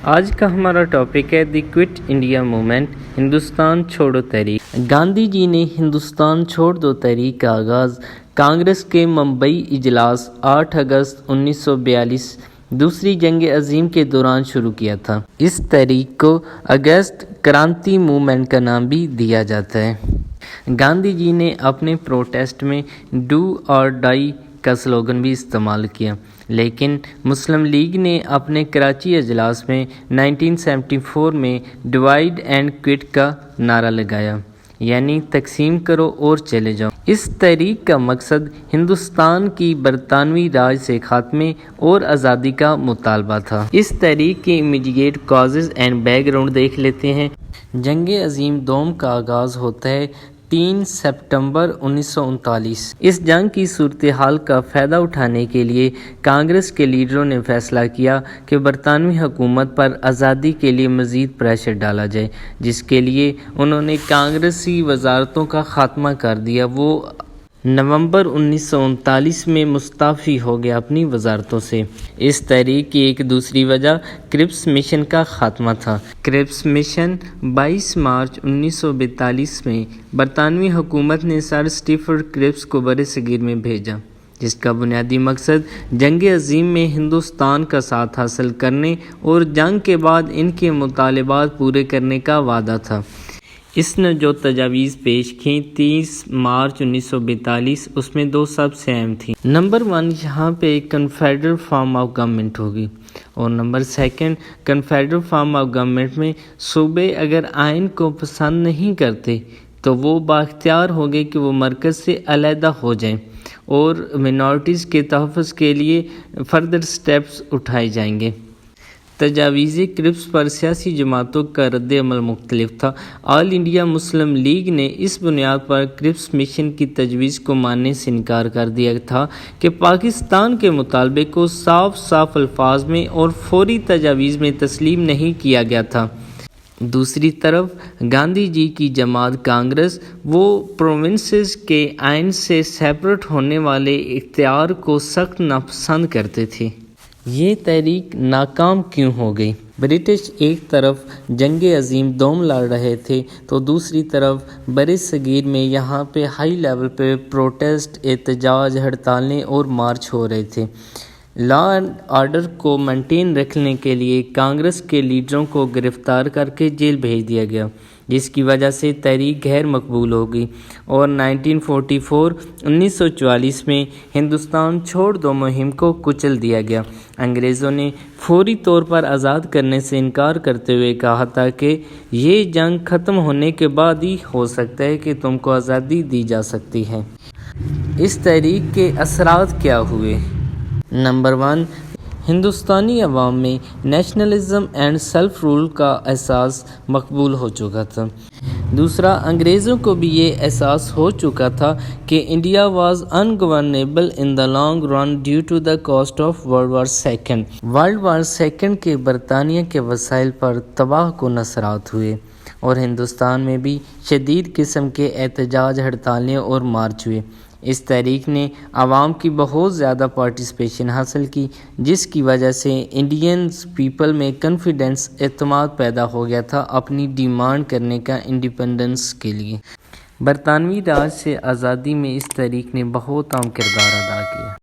آج کا ہمارا ٹاپک ہے دی کوئٹ انڈیا موومنٹ، ہندوستان چھوڑو تحریک۔ گاندھی جی نے ہندوستان چھوڑ دو تحریک کا آغاز کانگریس کے ممبئی اجلاس 8 اگست 1942 دوسری جنگ عظیم کے دوران شروع کیا تھا۔ اس تحریک کو اگست کرانتی موومنٹ کا نام بھی دیا جاتا ہے۔ گاندھی جی نے اپنے پروٹیسٹ میں ڈو اور ڈائی کا سلوگن بھی استعمال کیا، لیکن مسلم لیگ نے اپنے کراچی اجلاس میں 1974 میں ڈیوائیڈ اینڈ کوئٹ کا نعرہ لگایا، یعنی تقسیم کرو اور چلے جاؤ۔ اس تحریک کا مقصد ہندوستان کی برطانوی راج سے خاتمے اور آزادی کا مطالبہ تھا۔ اس تحریک کے immediate causes and back ground دیکھ لیتے ہیں۔ جنگ عظیم دوم کا آغاز ہوتا ہے 3 ستمبر 1939۔ اس جنگ کی صورتحال کا فائدہ اٹھانے کے لیے کانگریس کے لیڈروں نے فیصلہ کیا کہ برطانوی حکومت پر آزادی کے لیے مزید پریشر ڈالا جائے، جس کے لیے انہوں نے کانگریسی وزارتوں کا خاتمہ کر دیا۔ وہ نومبر 1939 میں مستعفی ہو گیا اپنی وزارتوں سے۔ اس تحریک کی ایک دوسری وجہ کرپس مشن کا خاتمہ تھا۔ کرپس مشن 22 مارچ 1942 میں برطانوی حکومت نے سر اسٹیفرڈ کرپس کو برِ صغیر میں بھیجا، جس کا بنیادی مقصد جنگ عظیم میں ہندوستان کا ساتھ حاصل کرنے اور جنگ کے بعد ان کے مطالبات پورے کرنے کا وعدہ تھا۔ اس نے جو تجاویز پیش کیں 30 مارچ 1942، اس میں 2 سب سے اہم تھیں۔ نمبر 1، یہاں پہ ایک کنفیڈرل فارم آف گورنمنٹ ہوگی، اور نمبر 2، کنفیڈرل فارم آف گورنمنٹ میں صوبے اگر آئین کو پسند نہیں کرتے تو وہ بااختیار ہوگے کہ وہ مرکز سے علیحدہ ہو جائیں، اور مینارٹیز کے تحفظ کے لیے فردر سٹیپس اٹھائے جائیں گے۔ تجاویز کرپس پر سیاسی جماعتوں کا رد عمل مختلف تھا۔ آل انڈیا مسلم لیگ نے اس بنیاد پر کرپس مشن کی تجویز کو ماننے سے انکار کر دیا تھا کہ پاکستان کے مطالبے کو صاف الفاظ میں اور فوری تجاویز میں تسلیم نہیں کیا گیا تھا۔ دوسری طرف گاندھی جی کی جماعت کانگریس، وہ پروونسز کے آئین سے سیپریٹ ہونے والے اختیار کو سخت ناپسند کرتے تھے۔ یہ تحریک ناکام کیوں ہو گئی؟ برٹش ایک طرف جنگ عظیم دوم لڑ رہے تھے تو دوسری طرف برِ صغیر میں یہاں پہ ہائی لیول پہ پروٹیسٹ، احتجاج، ہڑتالیں اور مارچ ہو رہے تھے۔ لا اینڈ آرڈر کو مینٹین رکھنے کے لیے کانگریس کے لیڈروں کو گرفتار کر کے جیل بھیج دیا گیا، جس کی وجہ سے تحریک غیر مقبول ہو گئی، اور 1944 میں ہندوستان چھوڑ دو مہم کو کچل دیا گیا۔ انگریزوں نے فوری طور پر آزاد کرنے سے انکار کرتے ہوئے کہا تھا کہ یہ جنگ ختم ہونے کے بعد ہی ہو سکتا ہے کہ تم کو آزادی دی جا سکتی ہے۔ اس تحریک کے اثرات کیا ہوئے؟ نمبر 1، ہندوستانی عوام میں نیشنلزم اینڈ سیلف رول کا احساس مقبول ہو چکا تھا۔ دوسرا، انگریزوں کو بھی یہ احساس ہو چکا تھا کہ India was ungovernable in the long run due to the cost of World War second. World War second کے برطانیہ کے وسائل پر تباہ کن اثرات ہوئے، اور ہندوستان میں بھی شدید قسم کے احتجاج، ہڑتالیں اور مارچ ہوئے۔ اس تحریک نے عوام کی بہت زیادہ پارٹیسپیشن حاصل کی، جس کی وجہ سے انڈین پیپل میں کانفیڈنس، اعتماد پیدا ہو گیا تھا اپنی ڈیمانڈ کرنے کا انڈیپینڈنس کے لیے۔ برطانوی راج سے آزادی میں اس تحریک نے بہت اہم کردار ادا کیا۔